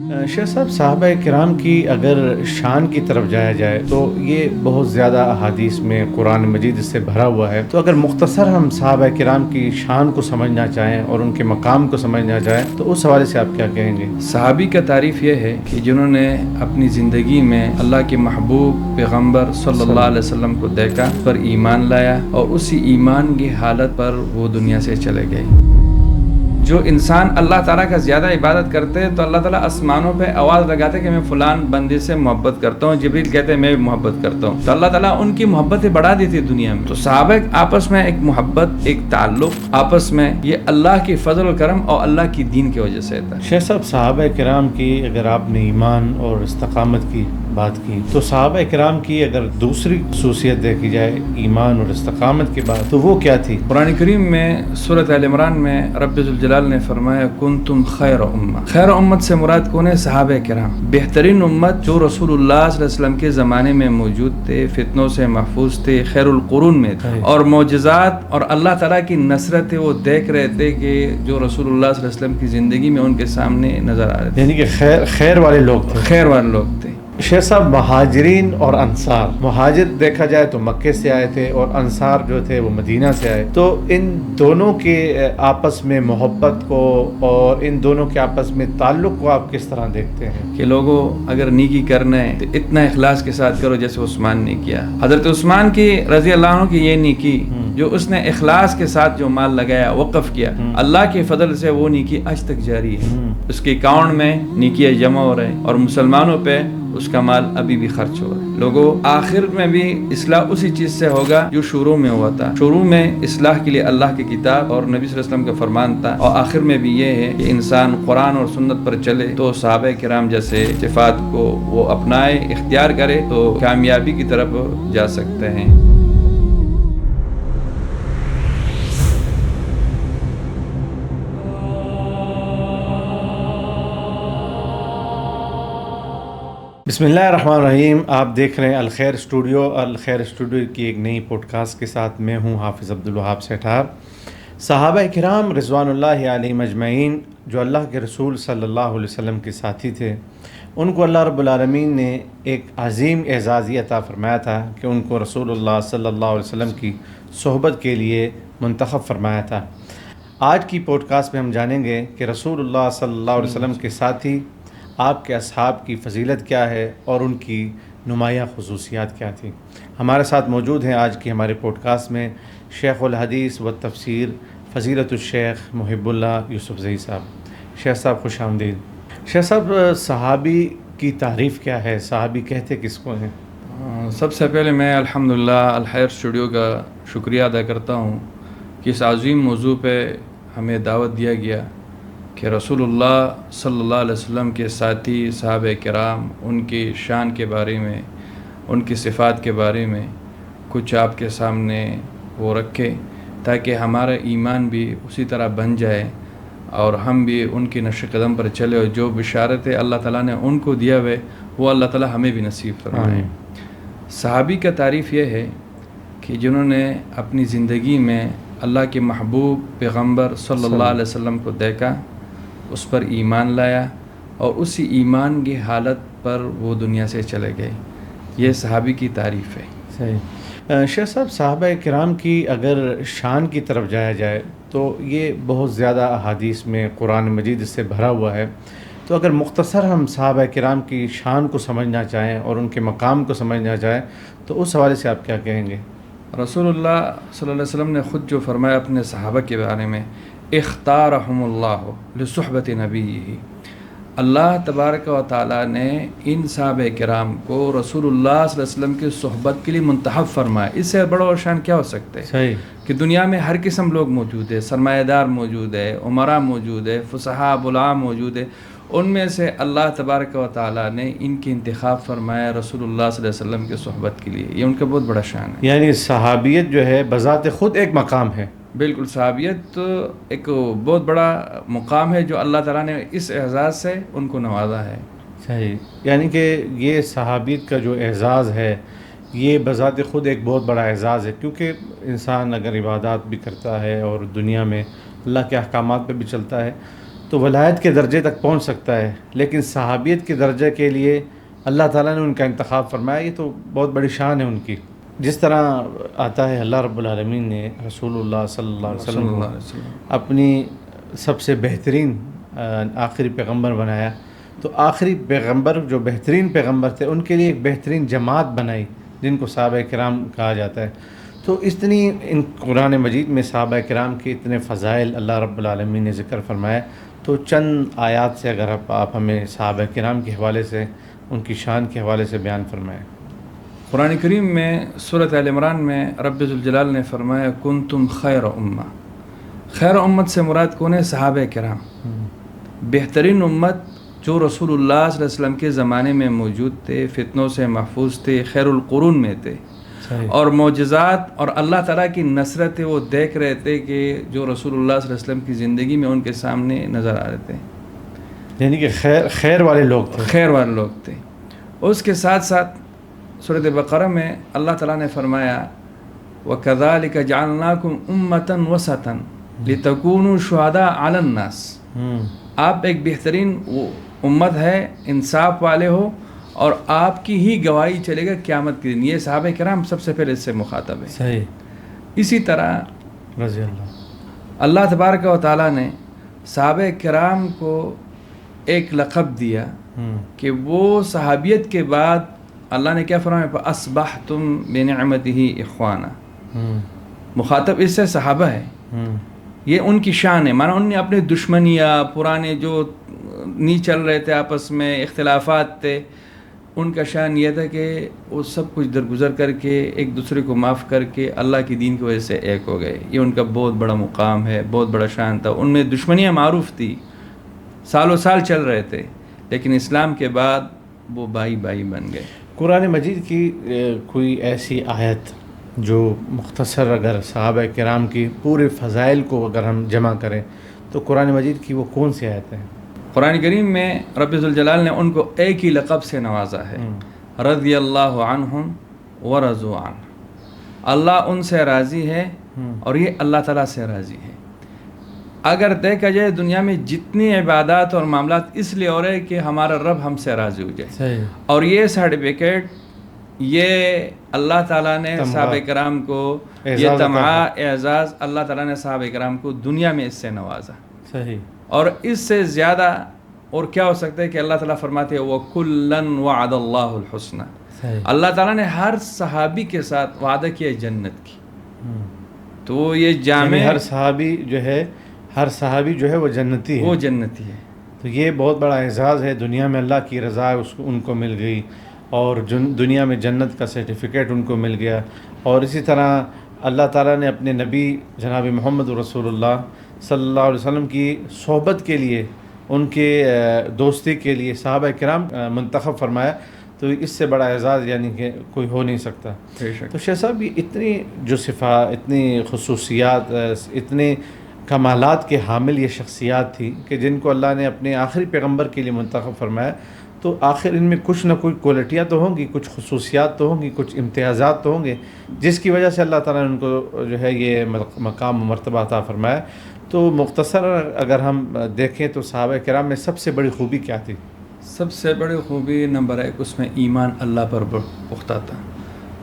شیخ صاحب، صحابہ کرام کی اگر شان کی طرف جایا جائے تو یہ بہت زیادہ احادیث میں قرآن مجید اس سے بھرا ہوا ہے. تو اگر مختصر ہم صحابہ کرام کی شان کو سمجھنا چاہیں اور ان کے مقام کو سمجھنا چاہیں تو اس حوالے سے آپ کیا کہیں گے؟ صحابی کا تعریف یہ ہے کہ جنہوں نے اپنی زندگی میں اللہ کے محبوب پیغمبر صلی اللہ علیہ وسلم کو دیکھا، پر ایمان لایا اور اسی ایمان کی حالت پر وہ دنیا سے چلے گئے. جو انسان اللہ تعالیٰ کا زیادہ عبادت کرتے ہیں تو اللہ تعالیٰ آسمانوں پہ آواز لگاتے کہ میں فلان بندے سے محبت کرتا ہوں. جبریل کہتے ہیں میں بھی محبت کرتا ہوں، تو اللہ تعالیٰ ان کی محبتیں بڑھا دیتی دنیا میں. تو صحابہ آپس میں ایک محبت، ایک تعلق آپس میں، یہ اللہ کی فضل و کرم اور اللہ کی دین کی وجہ سے تھا. شیخ صاحب، صحابہ کرام کی اگر آپ نے ایمان اور استقامت کی بات کی تو صحابہ کرام کی اگر دوسری خصوصیت دیکھی جائے ایمان اور استقامت کی بات تو وہ کیا تھی؟ قرآن کریم میں سورۃ آل عمران میں رب ذوالجلال نے فرمایا کنتم خیر امہ. خیر امت سے مراد کون ہے؟ صحابہ کرام. بہترین امت جو رسول اللہ صلی اللہ علیہ وسلم کے زمانے میں موجود تھے، فتنوں سے محفوظ تھے، خیر القرون میں تھے، اور معجزات اور اللہ تعالیٰ کی نصرتیں وہ دیکھ رہے تھے کہ جو رسول اللہ صلی اللہ علیہ وسلم کی زندگی میں ان کے سامنے نظر آ رہے تھے. یعنی کہ خیر والے لوگ تھے. خیر والے لوگ تھے. شیخ صاحب، مہاجرین اور انصار، مہاجر دیکھا جائے تو مکے سے آئے تھے اور انصار جو تھے وہ مدینہ سے آئے. تو ان دونوں کے آپس میں محبت کو اور ان دونوں کے آپس میں تعلق کو آپ کس طرح دیکھتے ہیں؟ کہ لوگوں اگر نیکی کرنا ہے تو اتنا اخلاص کے ساتھ کرو جیسے عثمان نے کیا. حضرت عثمان کی رضی اللہ عنہ کی یہ نیکی جو اس نے اخلاص کے ساتھ جو مال لگایا، وقف کیا، اللہ کے فضل سے وہ نیکی آج تک جاری ہے. اس کے اکاؤنٹ میں نیکیاں جمع ہو رہے ہیں اور مسلمانوں پہ اس کا مال ابھی بھی خرچ ہو رہا ہے. لوگوں آخر میں بھی اصلاح اسی چیز سے ہوگا جو شروع میں ہوا تھا. شروع میں اصلاح کے لیے اللہ کی کتاب اور نبی صلی اللہ علیہ وسلم کا فرمان تھا، اور آخر میں بھی یہ ہے کہ انسان قرآن اور سنت پر چلے تو صحابہ کرام جیسے صفات کو وہ اپنائے، اختیار کرے تو کامیابی کی طرف جا سکتے ہیں. بسم اللہ الرحمن الرحیم. آپ دیکھ رہے ہیں الخیر اسٹوڈیو. الخیر اسٹوڈیو کی ایک نئی پوڈ کاسٹ کے ساتھ میں ہوں حافظ عبدالوہاب سیٹھار. صحابہ کرام رضوان اللہ علیہم اجمعین جو اللہ کے رسول صلی اللہ علیہ وسلم کے ساتھی تھے، ان کو اللہ رب العالمین نے ایک عظیم اعزاز عطا فرمایا تھا کہ ان کو رسول اللہ صلی اللہ علیہ وسلم کی صحبت کے لیے منتخب فرمایا تھا. آج کی پوڈ کاسٹ میں ہم جانیں گے کہ رسول اللہ صلی اللہ علیہ وسلم کے ساتھی آپ کے اصحاب کی فضیلت کیا ہے اور ان کی نمایاں خصوصیات کیا تھیں. ہمارے ساتھ موجود ہیں آج کی ہمارے پوڈ کاسٹ میں شیخ الحدیث و تفسیر فضیلت الشیخ محب اللہ یوسف زئی صاحب. شیخ صاحب خوش آمدید. شیخ صاحب، صحابی کی تعریف کیا ہے؟ صحابی کہتے کس کو ہیں؟ سب سے پہلے میں الحمدللہ الخیر اسٹوڈیو کا شکریہ ادا کرتا ہوں کہ اس عظیم موضوع پہ ہمیں دعوت دیا گیا کہ رسول اللہ صلی اللہ علیہ وسلم کے ساتھی صحابہ کرام، ان کی شان کے بارے میں، ان کی صفات کے بارے میں کچھ آپ کے سامنے وہ رکھے تاکہ ہمارا ایمان بھی اسی طرح بن جائے اور ہم بھی ان کی نقش قدم پر چلے اور جو بشارتیں اللہ تعالیٰ نے ان کو دیا ہوئے وہ اللہ تعالیٰ ہمیں بھی نصیب فرمائے. صحابی کا تعریف یہ ہے کہ جنہوں نے اپنی زندگی میں اللہ کے محبوب پیغمبر صلی اللہ علیہ وسلم کو دیکھا، اس پر ایمان لایا اور اسی ایمان کی حالت پر وہ دنیا سے چلے گئے. یہ صحابی کی تعریف ہے. صحیح. شیخ صاحب، صحابہ کرام کی اگر شان کی طرف جایا جائے تو یہ بہت زیادہ احادیث میں قرآن مجید اس سے بھرا ہوا ہے. تو اگر مختصر ہم صحابہ کرام کی شان کو سمجھنا چاہیں اور ان کے مقام کو سمجھنا چاہیں تو اس حوالے سے آپ کیا کہیں گے؟ رسول اللہ صلی اللہ علیہ وسلم نے خود جو فرمایا اپنے صحابہ کے بارے میں، اختارہم اللہ لصحبت نبیہ، اللہ تبارک و تعالیٰ نے ان صحابہ کرام کو رسول اللہ صلی اللہ علیہ وسلم کی صحبت کے لیے منتخب فرمایا. اس سے بڑا اور شان کیا ہو سکتا ہے؟ صحیح. کہ دنیا میں ہر قسم لوگ موجود ہے، سرمایہ دار موجود ہے، عمرا موجود ہے، فصحاء بلغاء موجود ہے. ان میں سے اللہ تبارک و تعالیٰ نے ان کی انتخاب فرمایا رسول اللہ صلی اللہ علیہ وسلم کی صحبت کے لیے. یہ ان کا بہت بڑا شان ہے. یعنی صحابیت جو ہے بذات خود ایک مقام ہے. بالکل، صحابیت ایک بہت بڑا مقام ہے جو اللہ تعالیٰ نے اس اعزاز سے ان کو نوازا ہے. صحیح. یعنی کہ یہ صحابیت کا جو اعزاز ہے یہ بذات خود ایک بہت بڑا اعزاز ہے، کیونکہ انسان اگر عبادات بھی کرتا ہے اور دنیا میں اللہ کے احکامات پہ بھی چلتا ہے تو تو ولایت کے درجے تک پہنچ سکتا ہے، لیکن صحابیت کے درجے کے لیے اللہ تعالیٰ نے ان کا انتخاب فرمایا. یہ تو بہت بڑی شان ہے ان کی. جس طرح آتا ہے اللہ رب العالمین نے رسول اللہ صلی اللہ علیہ وسلم کو اپنی سب سے بہترین آخری پیغمبر بنایا، تو آخری پیغمبر جو بہترین پیغمبر تھے ان کے لیے ایک بہترین جماعت بنائی جن کو صحابہ کرام کہا جاتا ہے. تو اتنی ان قرآن مجید میں صحابہ کرام کے اتنے فضائل اللہ رب العالمین نے ذکر فرمایا. تو چند آیات سے اگر آپ ہمیں صحابہ کرام کے حوالے سے ان کی شان کے حوالے سے بیان فرمائیں. قرآن کریم میں سورۃ آل عمران میں رب ذوالجلال نے فرمایا کنتم خیر امہ. خیر امت سے مراد کون ہے؟ صحابہ کرام. بہترین امت جو رسول اللہ صلی اللہ علیہ وسلم کے زمانے میں موجود تھے، فتنوں سے محفوظ تھے، خیر القرون میں تھے، اور معجزات اور اللہ تعالیٰ کی نصرتیں وہ دیکھ رہے تھے کہ جو رسول اللہ صلی اللہ علیہ وسلم کی زندگی میں ان کے سامنے نظر آ رہے تھے. یعنی کہ خیر والے لوگ تھے. خیر والے لوگ تھے. اس کے ساتھ ساتھ سورۃ بقرہ میں اللہ تعالیٰ نے فرمایا وَكَذَلِكَ جَعَلْنَاكُمْ أُمَّةً وَسَطًا لِتَكُونُوا شُهَدَاءَ عَلَى النَّاسِ. آپ ایک بہترین امت ہے، انصاف والے ہو، اور آپ کی ہی گواہی چلے گا قیامت کے دن. یہ صحابہ کرام سب سے پہلے اس سے مخاطب ہے. صحیح. اسی طرح رضی اللہ تبارک و تعالیٰ نے صحابہ کرام کو ایک لقب دیا کہ وہ صحابیت کے بعد اللہ نے کیا فرمایا فَأَصْبَحْتُمْ بِنِعْمَتِهِ إِخْوَانًا. مخاطب اس سے صحابہ ہے. یہ ان کی شان ہے. مانا انہوں نے اپنے دشمنیاں پرانے جو نہیں چل رہے تھے، آپس میں اختلافات تھے، ان کا شان یہ تھا کہ وہ سب کچھ درگزر کر کے ایک دوسرے کو معاف کر کے اللہ کی دین کی وجہ سے ایک ہو گئے. یہ ان کا بہت بڑا مقام ہے، بہت بڑا شان تھا. ان میں دشمنیاں معروف تھی، سالوں سال چل رہے تھے، لیکن اسلام کے بعد وہ بھائی بھائی بن گئے. قرآن مجید کی کوئی ایسی آیت جو مختصر اگر صحابہ کرام کی پورے فضائل کو اگر ہم جمع کریں تو قرآن مجید کی وہ کون سی آیت ہے؟ قرآن کریم میں رب ذوالجلال نے ان کو ایک ہی لقب سے نوازا ہے، رضی اللہ عنہم ورضوا عنہ. اللہ ان سے راضی ہے اور یہ اللہ تعالیٰ سے راضی ہے. اگر دیکھا جائے دنیا میں جتنی عبادات اور معاملات اس لیے ہو رہے کہ ہمارا رب ہم سے راضی ہو جائے. صحیح. اور یہ سرٹیفکیٹ یہ اللہ تعالیٰ نے صحابہ کرام کو یہ تمغہ اعزاز اللہ تعالیٰ نے صحابہ کرام کو دنیا میں اس سے نوازا. صحیح. اور اس سے زیادہ اور کیا ہو سکتا ہے کہ اللہ تعالیٰ فرماتے ہیں وَكُلًّا وَعَدَ اللَّهُ الْحُسْنَى. اللہ تعالیٰ نے ہر صحابی کے ساتھ وعدہ کیا جنت کی. تو یہ جامع ہر صحابی جو ہے وہ جنتی ہے. وہ جنتی ہے. تو یہ بہت بڑا اعزاز ہے. دنیا میں اللہ کی رضا ان کو مل گئی اور دنیا میں جنت کا سرٹیفکیٹ ان کو مل گیا. اور اسی طرح اللہ تعالیٰ نے اپنے نبی جناب محمد رسول اللہ صلی اللہ علیہ وسلم کی صحبت کے لیے، ان کے دوستی کے لیے صحابہ کرام منتخب فرمایا. تو اس سے بڑا اعزاز یعنی کہ کوئی ہو نہیں سکتا. تو شیخ صاحب یہ اتنی جو صفات، اتنی خصوصیات، اتنے کمالات کے حامل یہ شخصیات تھی کہ جن کو اللہ نے اپنے آخری پیغمبر کے لیے منتخب فرمایا. تو آخر ان میں کچھ نہ کوئی کوالٹیاں تو ہوں گی، کچھ خصوصیات تو ہوں گی، کچھ امتیازات تو ہوں گے جس کی وجہ سے اللہ تعالیٰ نے ان کو جو ہے یہ مقام و مرتبہ عطا فرمایا. تو مختصر اگر ہم دیکھیں تو صحابہ کرام میں سب سے بڑی خوبی کیا تھی؟ سب سے بڑی خوبی نمبر 1 اس میں ایمان اللہ پر پختہ تھا.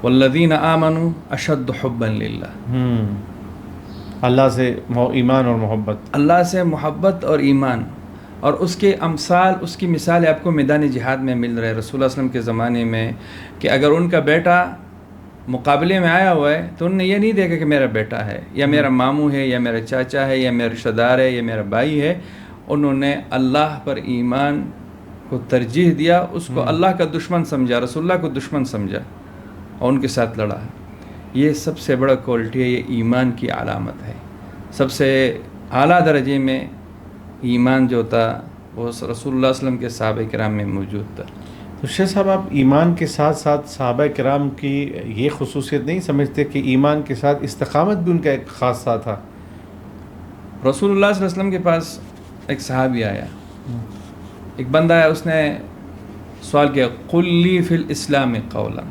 والذین آمنوا اشد حبا للہ. اللہ سے ایمان اور محبت، اللہ سے محبت اور ایمان. اور اس کے امثال، اس کی مثال آپ کو میدان جہاد میں مل رہے. رسول اللہ صلی اللہ علیہ وسلم کے زمانے میں کہ اگر ان کا بیٹا مقابلے میں آیا ہوا ہے تو انہوں نے یہ نہیں دیکھا کہ میرا بیٹا ہے یا میرا ماموں ہے یا میرا چاچا ہے یا میرا رشتہ دار ہے یا میرا بھائی ہے. انہوں نے اللہ پر ایمان کو ترجیح دیا، اس کو اللہ کا دشمن سمجھا، رسول اللہ کو دشمن سمجھا اور ان کے ساتھ لڑا. یہ سب سے بڑا کوالٹی ہے، یہ ایمان کی علامت ہے. سب سے اعلیٰ درجے میں ایمان جو تھا وہ رسول اللہ صلی اللہ علیہ وسلم کے صحابہ کرام میں موجود تھا. تو شیخ صاحب آپ ایمان کے ساتھ ساتھ صحابہ کرام کی یہ خصوصیت نہیں سمجھتے کہ ایمان کے ساتھ استقامت بھی ان کا ایک خاصہ تھا؟ رسول اللہ صلی اللہ علیہ وسلم کے پاس ایک صحابی آیا، ایک بندہ آیا، اس نے سوال کیا قل لی فی الاسلام قولا.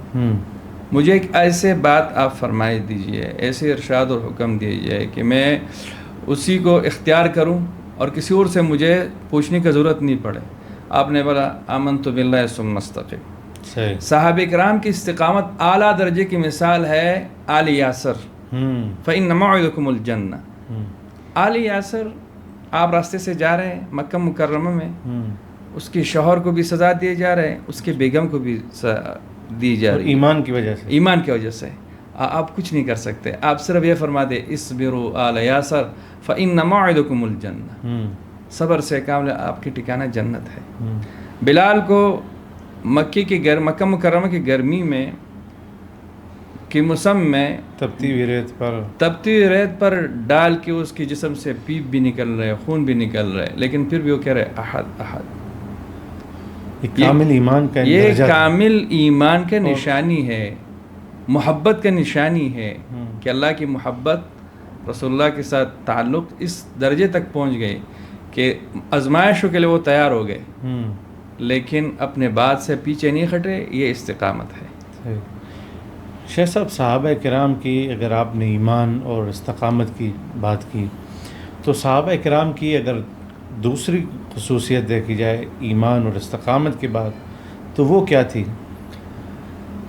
مجھے ایک ایسے بات آپ فرمائے دیجئے، ایسے ارشاد اور حکم دیجئے کہ میں اسی کو اختیار کروں اور کسی اور سے مجھے پوچھنے کی ضرورت نہیں پڑے. آپ نے بولا آمنت باللہ ثم استقم. صحیح. صحابہ کرام کی استقامت اعلیٰ درجے کی مثال ہے آل یاسر. فإن موعدکم الجنہ. آل یاسر آپ راستے سے جا رہے ہیں مکہ مکرمہ میں, اس کے شوہر کو بھی سزا دیے جا رہے ہیں, اس کے بیگم کو بھی دی جا رہی ہے ایمان کی وجہ سے. ایمان کی وجہ سے. آپ کچھ نہیں کر سکتے, آپ صرف یہ فرما دے اصبروا آل یاسر فإن موعدکم الجنہ. صبر سے کام لے, آپ کی ٹھکانہ جنت ہے. بلال کو مکہ مکرمہ کی گرمی میں کی موسم میں تپتی ہوئی ریت پر ڈال کے اس کے جسم سے پیپ بھی نکل رہے, خون بھی نکل رہے, لیکن پھر بھی وہ کہہ رہے احد احد. یہ کامل ایمان کا نشانی ہے, محبت کا نشانی ہے کہ اللہ کی محبت, رسول اللہ کے ساتھ تعلق اس درجے تک پہنچ گئے کہ آزمائشوں کے لیے وہ تیار ہو گئے, لیکن اپنے بات سے پیچھے نہیں ہٹے. یہ استقامت ہے. شیخ صاحب, صحابہ کرام کی اگر آپ نے ایمان اور استقامت کی بات کی تو صحابہ کرام کی اگر دوسری خصوصیت دیکھی جائے ایمان اور استقامت کے بعد تو وہ کیا تھی؟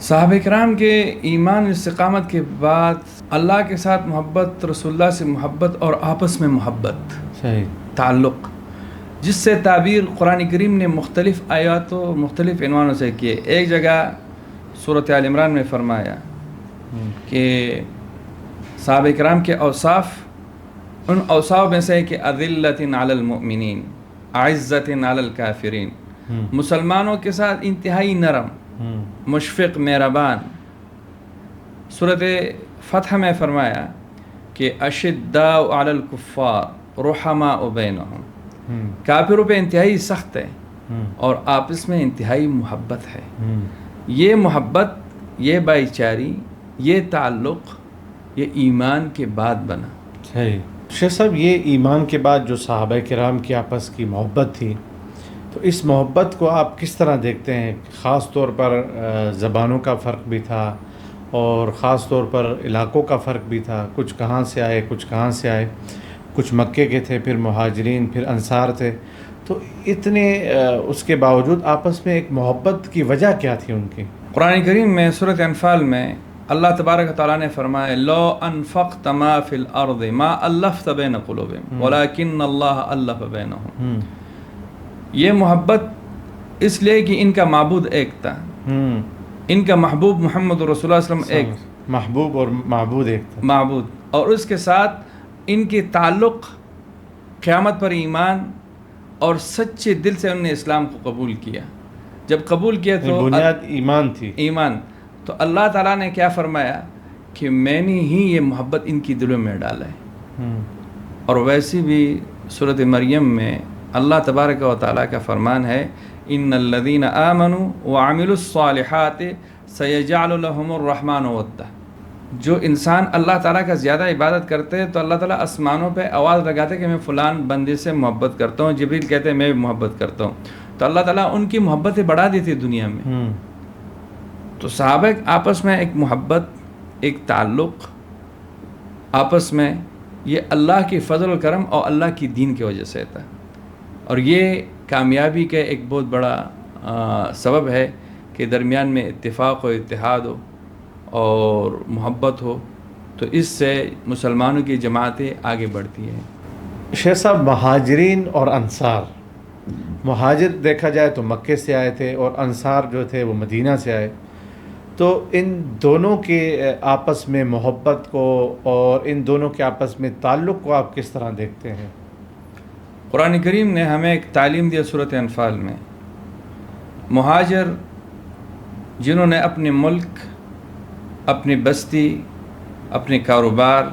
صحابہ کرام کے ایمان اور استقامت کے بعد اللہ کے ساتھ محبت, رسول اللہ سے محبت اور آپس میں محبت. صحیح. تعلق, جس سے تعبیر قرآن کریم نے مختلف آیاتوں مختلف عنوانوں سے کیے. ایک جگہ سورۃ آل عمران میں فرمایا کہ صحابہ کرام کے اوصاف, ان اوصاف میں سے کہ اذلۃ علی المؤمنین اعزۃ علی الکافرین, مسلمانوں کے ساتھ انتہائی نرم, مشفق, مہربان. سورۃ فتح میں فرمایا کہ اشداء علی الکفار رحماء بینہم, کافروں پہ انتہائی سخت ہے اور آپس میں انتہائی محبت ہے. یہ محبت, یہ بھائی چاری, یہ تعلق, یہ ایمان کے بعد بنا. صحیح. شیخ صاحب, یہ ایمان کے بعد جو صحابہ کرام کی آپس کی محبت تھی, تو اس محبت کو آپ کس طرح دیکھتے ہیں؟ خاص طور پر زبانوں کا فرق بھی تھا اور خاص طور پر علاقوں کا فرق بھی تھا. کچھ کہاں سے آئے, کچھ کہاں سے آئے, کچھ مکے کے تھے, پھر مہاجرین, پھر انصار تھے. تو اتنے اس کے باوجود آپس میں ایک محبت کی وجہ کیا تھی ان کی؟ قرآن کریم میں سورۃ انفال میں اللہ تبارک و تعالیٰ نے فرمایا لو انفقت ما فی الارض ما الفت بین قلوبہم ولکن اللہ الف بینہم. یہ محبت اس لیے کہ ان کا معبود ایک تھا, ان کا محبوب محمد رسول اللہ صلی اللہ علیہ وسلم ایک, محبوب اور معبود ایک تھا, معبود, اور اس کے ساتھ ان کی تعلق قیامت پر ایمان اور سچے دل سے انہوں نے اسلام کو قبول کیا. جب قبول کیا تو بنیاد ایمان تھی. ایمان. تو اللہ تعالیٰ نے کیا فرمایا کہ میں نے ہی یہ محبت ان کی دلوں میں ڈالا ہے. اور ویسے بھی سورۃ مریم میں اللہ تبارک و تعالیٰ کا فرمان ہے ان الذین آمنوا وعملوا الصالحات سیجعل لهم الرحمن ودا. جو انسان اللہ تعالیٰ کا زیادہ عبادت کرتے ہیں تو اللہ تعالیٰ آسمانوں پہ آواز لگاتے کہ میں فلان بندے سے محبت کرتا ہوں. جبریل کہتے ہیں میں بھی محبت کرتا ہوں. تو اللہ تعالیٰ ان کی محبتیں بڑھا دیتی دنیا میں. تو صحابہ آپس میں ایک محبت, ایک تعلق آپس میں, یہ اللہ کی فضل و کرم اور اللہ کی دین کی وجہ سے تھا. اور یہ کامیابی کا ایک بہت بڑا سبب ہے کہ درمیان میں اتفاق و اتحاد ہو اور محبت ہو, تو اس سے مسلمانوں کی جماعتیں آگے بڑھتی ہیں. شیخ صاحب, مہاجرین اور انصار, مہاجر دیکھا جائے تو مکے سے آئے تھے اور انصار جو تھے وہ مدینہ سے آئے, تو ان دونوں کے آپس میں محبت کو اور ان دونوں کے آپس میں تعلق کو آپ کس طرح دیکھتے ہیں؟ قرآن کریم نے ہمیں ایک تعلیم دیا سورۃ انفال میں. مہاجر جنہوں نے اپنے ملک, اپنی بستی, اپنے کاروبار,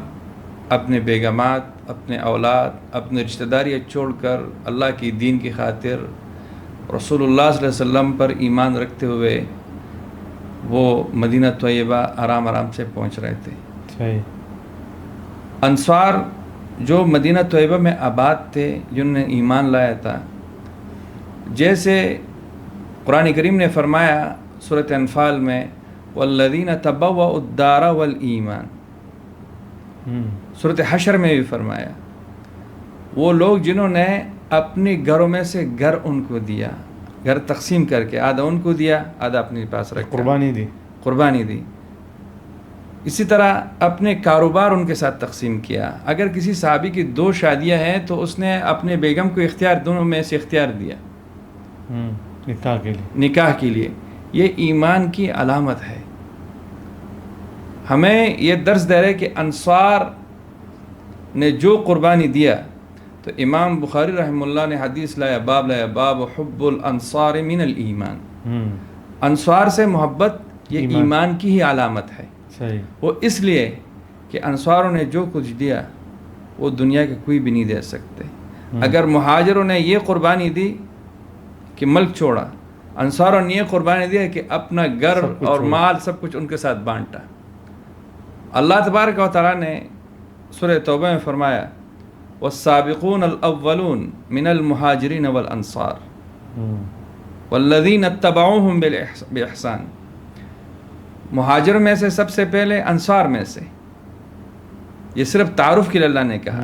اپنے بیگمات, اپنے اولاد, اپنے رشتہ داریاں چھوڑ کر اللہ کی دین کی خاطر رسول اللہ صلی اللہ علیہ وسلم پر ایمان رکھتے ہوئے وہ مدینہ طیبہ آرام آرام سے پہنچ رہے تھے. صحیح. انصار جو مدینہ طیبہ میں آباد تھے, جنہوں نے ایمان لایا تھا, جیسے قرآن کریم نے فرمایا سورۃ انفال میں والذین تبوؤا الدار والایمان, سورۃ حشر میں بھی فرمایا وہ لوگ جنہوں نے اپنے گھروں میں سے گھر ان کو دیا، گھر تقسیم کر کے آدھا ان کو دیا آدھا اپنے پاس رکھا، قربانی دی. اسی طرح اپنے کاروبار ان کے ساتھ تقسیم کیا. اگر کسی صحابی کی 2 شادیاں ہیں تو اس نے اپنے بیگم کو اختیار دونوں میں سے اختیار دیا نکاح کے لیے. یہ ایمان کی علامت ہے. ہمیں یہ درس دے رہے کہ انصار نے جو قربانی دیا، تو امام بخاری رحمہ اللہ نے حدیث لایا، باب حب الانصار من الایمان. انصار سے محبت یہ ایمان کی ہی علامت ہے. وہ اس لیے کہ انصاروں نے جو کچھ دیا وہ دنیا کے کوئی بھی نہیں دے سکتے. اگر مہاجروں نے یہ قربانی دی کہ ملک چھوڑا، انصاروں نے یہ قربانی دی کہ اپنا گھر اور مال سب کچھ ان کے ساتھ بانٹا. اللہ تبارک و تعالیٰ نے سورہ توبہ میں فرمایا والسابقون الاولون من المہاجرین والانصار والذین اتبعوہم باحسان. مہاجر میں سے سب سے پہلے، انصار میں سے. یہ صرف تعارف کے لیے اللہ نے کہا.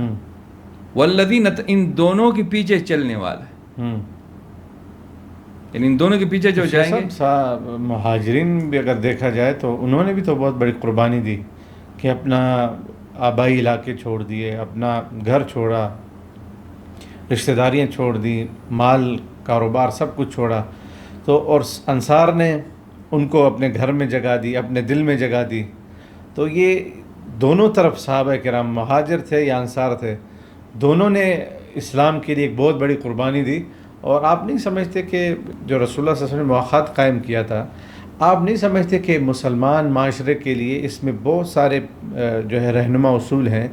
والذین، ان دونوں کے پیچھے چلنے والے، یعنی ان دونوں کے پیچھے جو جائیں گے. مہاجرین بھی اگر دیکھا جائے تو انہوں نے بھی تو بہت بڑی قربانی دی کہ اپنا آبائی علاقے چھوڑ دیے، اپنا گھر چھوڑا، رشتہ داریاں چھوڑ دی، مال کاروبار سب کچھ چھوڑا. تو اور انصار نے ان کو اپنے گھر میں جگہ دی، اپنے دل میں جگہ دی. تو یہ دونوں طرف صحابہ کرام، مہاجر تھے یا انصار تھے، دونوں نے اسلام کے لیے ایک بہت بڑی قربانی دی. اور آپ نہیں سمجھتے کہ جو رسول اللہ صلی اللہ علیہ وسلم نے مواخات قائم کیا تھا، آپ نہیں سمجھتے کہ مسلمان معاشرے کے لیے اس میں بہت سارے جو ہے رہنما اصول ہیں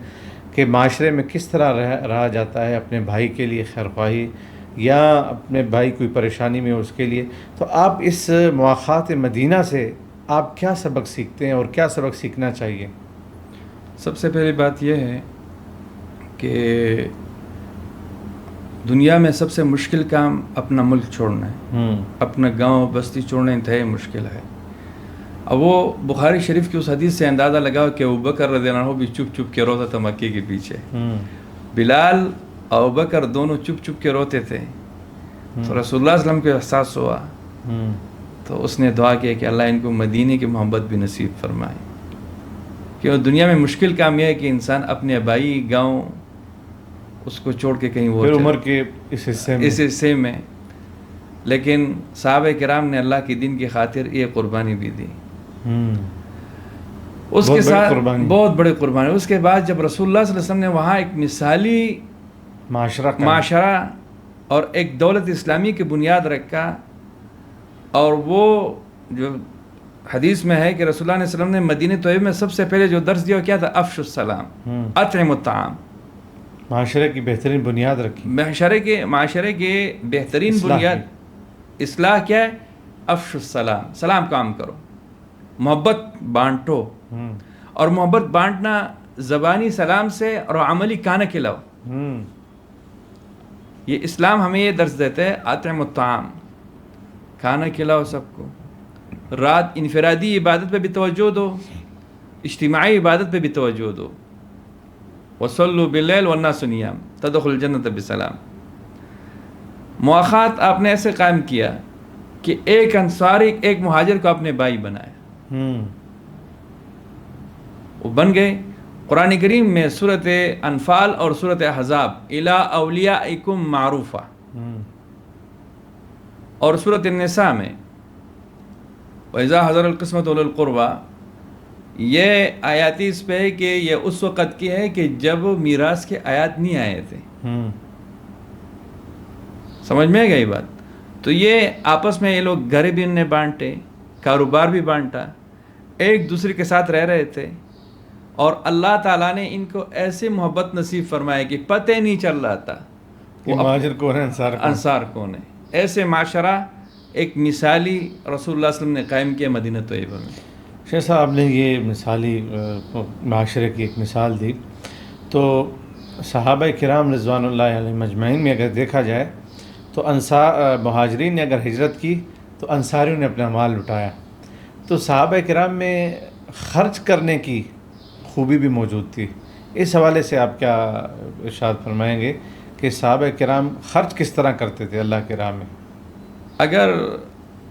کہ معاشرے میں کس طرح رہا جاتا ہے اپنے بھائی کے لیے خیرخواہی، یا اپنے بھائی کوئی پریشانی میں اس کے لیے. تو آپ اس مواخات مدینہ سے آپ کیا سبق سیکھتے ہیں اور کیا سبق سیکھنا چاہیے؟ سب سے پہلی بات یہ ہے کہ دنیا میں سب سے مشکل کام اپنا ملک چھوڑنا ہے. اپنا گاؤں بستی چھوڑنا انتہائی مشکل ہے. اب وہ بخاری شریف کی اس حدیث سے اندازہ لگاؤ کہ ابوبکر رضی اللہ عنہ بھی چپ چپ کے روتا تھا مکے کے پیچھے. بلال اور ابوبکر دونوں چپ چپ کے روتے تھے. تو رسول اللہ صلی اللہ علیہ وسلم کو احساس ہوا تو اس نے دعا کی کہ اللہ ان کو مدینے کی محبت بھی نصیب فرمائے. کہ دنیا میں مشکل کام یہ ہے کہ انسان اپنے آبائی گاؤں اس کو چھوڑ کے کہیں وہ عمر کے اس حصے میں. لیکن صحابہ کرام نے اللہ کے دین کی خاطر یہ قربانی بھی دی. اس کے ساتھ بہت بڑی قربانی. اس کے بعد جب رسول اللہ صلی اللہ علیہ وسلم نے وہاں ایک مثالی معاشرہ اور ایک دولت اسلامی کی بنیاد رکھا، اور وہ جو حدیث میں ہے کہ رسول اللہ علیہ وسلم نے مدینہ طیبہ میں سب سے پہلے جو درس دیا کیا تھا؟ افش السلام، اطعم الطعام. معاشرے کی بہترین بنیاد رکھی. معاشرے کے بہترین بنیاد اصلاح کیا ہے؟ افش السلام، سلام کام کرو، محبت بانٹو. اور محبت بانٹنا زبانی سلام سے اور عملی کھانا کھلاؤ. یہ اسلام ہمیں یہ درس دیتا ہے، اطعم الطعام، کھانا کھلاؤ سب کو. رات انفرادی عبادت پہ بھی توجہ دو، اجتماعی عبادت پہ بھی توجہ دو. وصلوا باللیل والناس نیام تدخل الجنت بسلام. مواخات آپ نے ایسے قائم کیا کہ ایک انصاری ایک مہاجر کو اپنے بھائی بنایا. وہ بن گئے. قرآن کریم میں سورۃ انفال اور سورۃ احزاب الی اولیائکم معروفہ، اور سورۃ النساء میں وَإِذَا حَضَرَ الْقِسْمَةُ أُولُو الْقُرْبَى، یہ آیاتی اس پہ ہے کہ یہ اس وقت کی ہے کہ جب میراث کے آیات نہیں آئے تھے. سمجھ میں گئی بات؟ تو یہ آپس میں یہ لوگ گھر بھی انہیں بانٹے، کاروبار بھی بانٹا، ایک دوسرے کے ساتھ رہ رہے تھے. اور اللہ تعالیٰ نے ان کو ایسے محبت نصیب فرمایا کہ پتہ نہیں چل رہا تھا مہاجر کون ہے انصار کون ہے. ایسے معاشرہ ایک مثالی رسول اللہ صلی اللہ علیہ وسلم نے قائم کیا مدینہ طیبہ میں. شیخ صاحب نے یہ مثالی معاشرے کی ایک مثال دی. تو صحابہ کرام رضوان اللہ علیہ مجمعین میں اگر دیکھا جائے تو مہاجرین نے اگر ہجرت کی تو انصاریوں نے اپنا مال لٹایا. تو صحابہ کرام میں خرچ کرنے کی خوبی بھی موجود تھی. اس حوالے سے آپ کیا ارشاد فرمائیں گے کہ صحابہ کرام خرچ کس طرح کرتے تھے اللہ کی راہ میں؟ اگر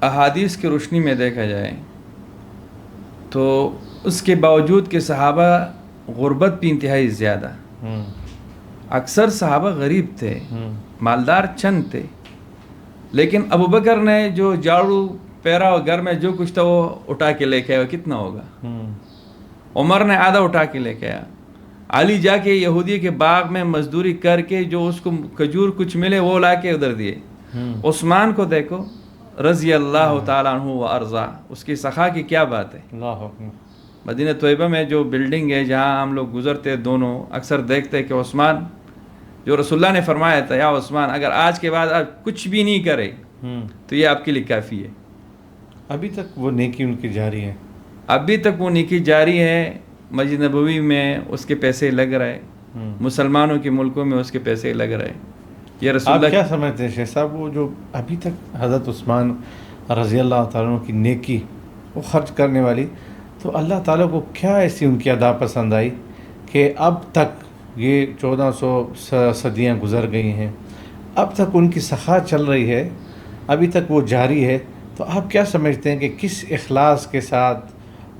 احادیث کی روشنی میں دیکھا جائے تو اس کے باوجود کہ صحابہ غربت بھی انتہائی زیادہ، اکثر صحابہ غریب تھے، مالدار چند تھے، لیکن ابو بکر نے جو جھاڑو پیرا اور گھر میں جو کچھ تھا وہ اٹھا کے لے کے آیا، کتنا ہوگا؟ عمر نے آدھا اٹھا کے لے کے آیا، علی جا کے یہودی کے باغ میں مزدوری کر کے جو اس کو کھجور کچھ ملے وہ لا کے ادھر دیے۔ عثمان کو دیکھو رضی اللہ تعالیٰ عنہ و ارضا، اس کی سخا کی کیا بات ہے۔ اللہ اکبر۔ مدینہ طیبہ میں جو بلڈنگ ہے جہاں ہم لوگ گزرتے دونوں، اکثر دیکھتے کہ عثمان، جو رسول اللہ نے فرمایا تھا یا عثمان اگر آج کے بعد آپ کچھ بھی نہیں کرے تو یہ آپ کے لیے کافی ہے۔ ابھی تک وہ نیکی ان کی جاری ہے، ابھی تک وہ نیکی جاری ہے، مسجد نبوی میں اس کے پیسے لگ رہے، مسلمانوں کے ملکوں میں اس کے پیسے لگ رہے۔ یہ رسول آپ اللہ کیا سمجھتے ہیں شیخ صاحب، وہ جو ابھی تک حضرت عثمان رضی اللہ تعالیٰ عنہ کی نیکی وہ خرچ کرنے والی، تو اللہ تعالیٰ کو کیا ایسی ان کی ادا پسند آئی کہ اب تک یہ 1400 صدیاں گزر گئی ہیں، اب تک ان کی سخا چل رہی ہے، ابھی تک وہ جاری ہے؟ تو آپ کیا سمجھتے ہیں کہ کس اخلاص کے ساتھ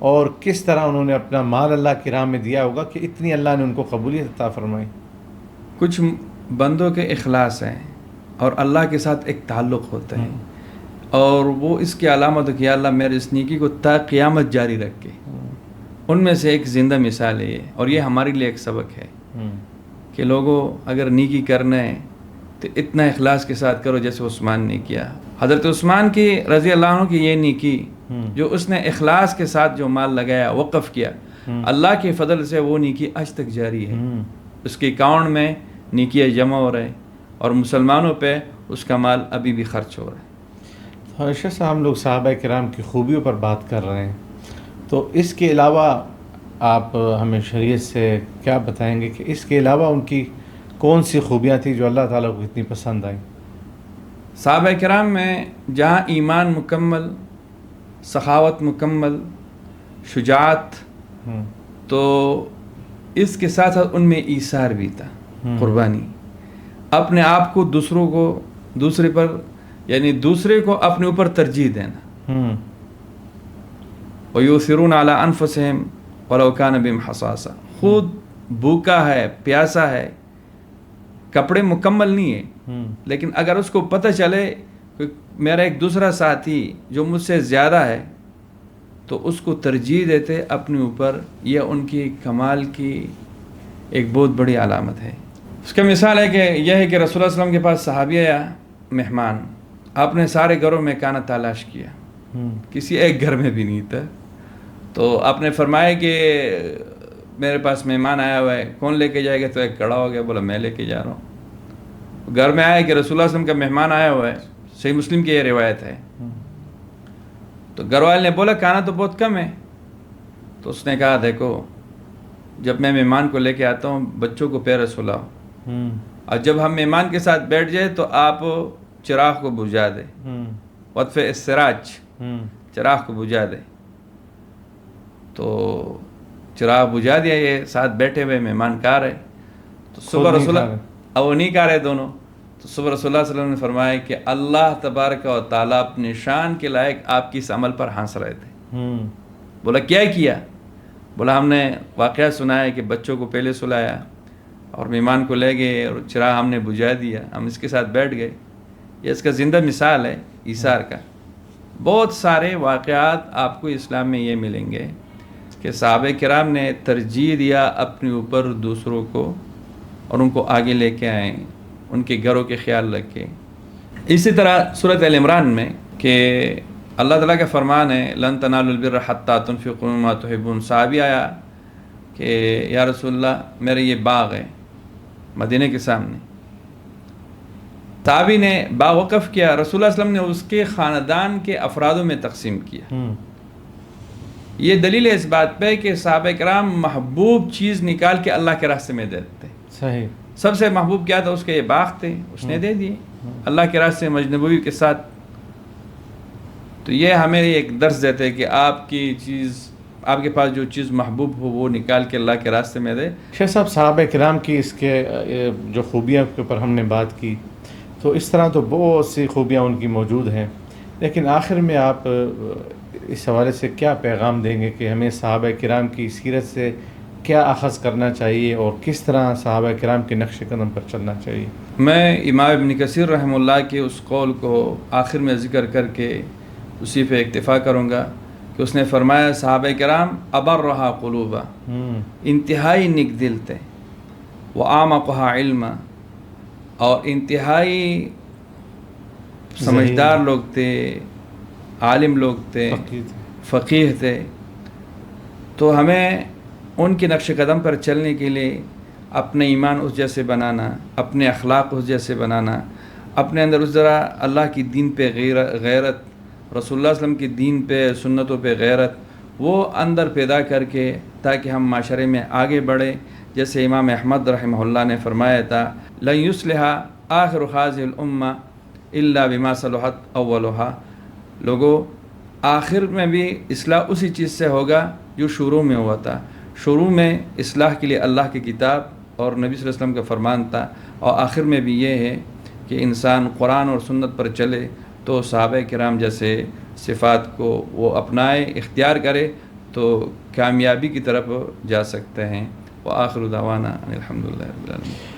اور کس طرح انہوں نے اپنا مال اللہ کی راہ میں دیا ہوگا کہ اتنی اللہ نے ان کو قبولیت عطا فرمائی؟ کچھ بندوں کے اخلاص ہیں اور اللہ کے ساتھ ایک تعلق ہوتا ہے، اور وہ اس کی علامت ہے کہ یا اللہ میرے اس نیکی کو تا قیامت جاری رکھ کے۔ ان میں سے ایک زندہ مثال ہے یہ، اور یہ ہمارے لیے ایک سبق ہے کہ لوگوں اگر نیکی کرنا ہے تو اتنا اخلاص کے ساتھ کرو جیسے عثمان نے کیا۔ حضرت عثمان کی رضی اللہ عنہ کی یہ نیکی جو اس نے اخلاص کے ساتھ جو مال لگایا، وقف کیا، اللہ کے فضل سے وہ نیکی آج تک جاری ہے، اس کے اکاؤنٹ میں نیکیاں جمع ہو رہے اور مسلمانوں پہ اس کا مال ابھی بھی خرچ ہو رہا ہے۔ ہمیشہ سے ہم لوگ صحابہ کرام کی خوبیوں پر بات کر رہے ہیں، تو اس کے علاوہ آپ ہمیں شریعت سے کیا بتائیں گے کہ اس کے علاوہ ان کی کون سی خوبیاں تھیں جو اللہ تعالیٰ کو اتنی پسند آئیں؟ صحابہ کرام میں جہاں ایمان مکمل، سخاوت مکمل، شجاعت، تو اس کے ساتھ ساتھ ان میں ایثار بھی تھا، قربانی، اپنے آپ کو دوسرے پر یعنی دوسرے کو اپنے اوپر ترجیح دینا۔ وَيُؤْثِرُونَ عَلَىٰ أَنفُسِهِمْ وَلَوْ كَانَ بِهِمْ خَصَاصَةٌ، خود بھوکا ہے، پیاسا ہے، کپڑے مکمل نہیں ہے، لیکن اگر اس کو پتہ چلے کہ میرا ایک دوسرا ساتھی جو مجھ سے زیادہ ہے تو اس کو ترجیح دیتے اپنے اوپر، یہ ان کی کمال کی ایک بہت بڑی علامت ہے۔ اس کا مثال ہے کہ یہ ہے کہ رسول اللہ صلی اللہ علیہ وسلم کے پاس صحابی آیا مہمان، آپ نے سارے گھروں میں کھانا تلاش کیا، کسی ایک گھر میں بھی نہیں تھا، تو آپ نے فرمایا کہ میرے پاس مہمان آیا ہوا ہے، کون لے کے جائے گا؟ تو ایک کھڑا ہو گیا، بولا میں لے کے جا رہا ہوں۔ گھر میں آیا کہ رسول اللہ صلی اللہ علیہ وسلم کا مہمان آیا ہوا ہے، صحیح مسلم کی یہ روایت ہے، تو گھر والے نے بولا کھانا تو بہت کم ہے، تو اس نے کہا دیکھو جب میں مہمان کو لے کے آتا ہوں بچوں کو پہلے سلاؤ، اور جب ہم مہمان کے ساتھ بیٹھ جائے تو آپ چراغ کو بجھا دے، وطفئ السراج، چراغ کو بجھا دے۔ تو چراغ بجھا دیا، یہ ساتھ بیٹھے ہوئے مہمان کھا رہے، تو صبح رسول اللہ اب وہ نہیں کھا رہے دونوں، تو صبح رسول اللہ صلی اللہ علیہ وسلم نے فرمایا کہ اللہ تبارک و تعالیٰ اپنے شان کے لائق آپ کی اس عمل پر ہنس رہے تھے۔ بولا کیا کیا؟ بولا ہم نے واقعہ سنا ہے کہ بچوں کو پہلے سلایا اور مہمان کو لے گئے اور چراغ ہم نے بجھا دیا، ہم اس کے ساتھ بیٹھ گئے۔ یہ اس کا زندہ مثال ہے ایثار کا۔ بہت سارے واقعات آپ کو اسلام میں یہ ملیں گے کہ صحابہ کرام نے ترجیح دیا اپنے اوپر دوسروں کو اور ان کو آگے لے کے آئیں، ان کے گھروں کے خیال رکھے۔ اسی طرح سورۃ ال عمران میں کہ اللہ تعالیٰ کا فرمان ہے لن تنالوا البر حتیٰ تنفقوا مما تحبون، صحابی آیا کہ یا رسول اللہ میرے یہ باغ ہے مدینے کے سامنے، صحابی نے باغ وقف کیا، رسول اللہ صلی اللہ علیہ وسلم نے اس کے خاندان کے افرادوں میں تقسیم کیا۔ یہ دلیل ہے اس بات پہ کہ صحابہ کرام محبوب چیز نکال کے اللہ کے راستے میں دیتے۔ صحیح۔ سب سے محبوب کیا تھا؟ اس کے یہ باغ تھے، اس نے دے دیے اللہ کے راستے مسجد نبوی کے ساتھ۔ تو یہ ہمیں ایک درس دیتے کہ آپ کی چیز آپ کے پاس جو چیز محبوب ہو وہ نکال کے اللہ کے راستے میں دے۔ شیخ صاحب، صحابہ کرام کی اس کے جو خوبیاں کے اوپر ہم نے بات کی، تو اس طرح تو بہت سی خوبیاں ان کی موجود ہیں، لیکن آخر میں آپ اس حوالے سے کیا پیغام دیں گے کہ ہمیں صحابہ کرام کی سیرت سے کیا اخذ کرنا چاہیے اور کس طرح صحابہ کرام کے نقش قدم پر چلنا چاہیے؟ میں امام ابن کثیر رحمہ اللہ کے اس قول کو آخر میں ذکر کر کے اسی پہ اکتفا کروں گا کہ اس نے فرمایا صحابہ کرام ابرھا قلوبا، انتہائی نیک دل تھے، وَأَعْمَقُهَا علما، اور انتہائی سمجھدار لوگ تھے، عالم لوگ تھے، فقیہ تھے۔ تو ہمیں ان کے نقش قدم پر چلنے کے لیے اپنے ایمان اس جیسے بنانا، اپنے اخلاق اس جیسے بنانا، اپنے اندر اس طرح اللہ کی دین پہ غیرت، رسول اللہ علیہ وسلم کی دین پہ، سنتوں پہ غیرت وہ اندر پیدا کر کے، تاکہ ہم معاشرے میں آگے بڑھیں۔ جیسے امام احمد رحمہ اللہ نے فرمایا تھا لن یصلح آخر هذه الامہ الا بما صلحت اولها، لوگوں آخر میں بھی اصلاح اسی چیز سے ہوگا جو شروع میں ہوا تھا۔ شروع میں اصلاح کے لیے اللہ کی کتاب اور نبی صلی اللہ علیہ وسلم کا فرمان تھا، اور آخر میں بھی یہ ہے کہ انسان قرآن اور سنت پر چلے تو صحابہ کرام جیسے صفات کو وہ اپنائے، اختیار کرے تو کامیابی کی طرف جا سکتے ہیں۔ وآخر دعوانا الحمدللہ رب العالمین۔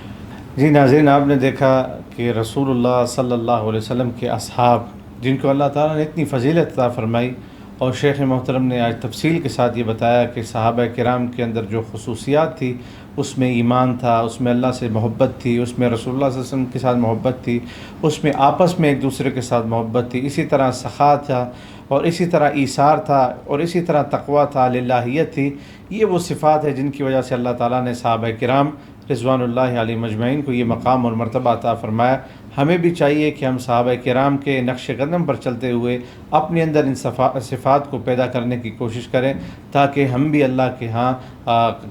جی ناظرین، آپ نے دیکھا کہ رسول اللہ صلی اللہ علیہ وسلم کے اصحاب، جن کو اللہ تعالیٰ نے اتنی فضیلت عطا فرمائی، اور شیخ محترم نے آج تفصیل کے ساتھ یہ بتایا کہ صحابہ کرام کے اندر جو خصوصیات تھی، اس میں ایمان تھا، اس میں اللہ سے محبت تھی، اس میں رسول اللہ صلی اللہ علیہ وسلم کے ساتھ محبت تھی، اس میں آپس میں ایک دوسرے کے ساتھ محبت تھی، اسی طرح سخا تھا، اور اسی طرح ایثار تھا، اور اسی طرح تقویٰ تھا، للہیت تھی۔ یہ وہ صفات ہے جن کی وجہ سے اللہ تعالیٰ نے صحابہ کرام رضوان اللہ علیہ مجمعین کو یہ مقام اور مرتبہ عطا فرمایا۔ ہمیں بھی چاہیے کہ ہم صحابہ کرام کے نقش قدم پر چلتے ہوئے اپنے اندر ان صفات کو پیدا کرنے کی کوشش کریں، تاکہ ہم بھی اللہ کے ہاں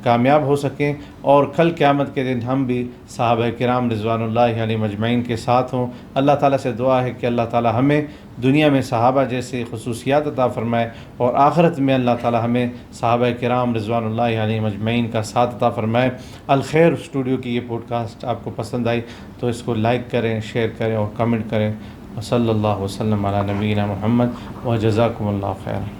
کامیاب ہو سکیں، اور کل قیامت کے دن ہم بھی صحابہ کرام رضوان اللہ علیہ مجمعین کے ساتھ ہوں۔ اللہ تعالیٰ سے دعا ہے کہ اللہ تعالیٰ ہمیں دنیا میں صحابہ جیسے خصوصیات عطا فرمائے، اور آخرت میں اللہ تعالیٰ ہمیں صحابہ کرام رضوان اللہ علیہ مجمعین کا ساتھ عطا فرمائے۔ الخیر اسٹوڈیو کی یہ پوڈ کاسٹ آپ کو پسند آئی تو اس کو لائک کریں، شیئر کریں اور کمنٹ کریں۔ وصلی اللہ وسلم علی نبینا محمد وجزاکم اللہ خیر۔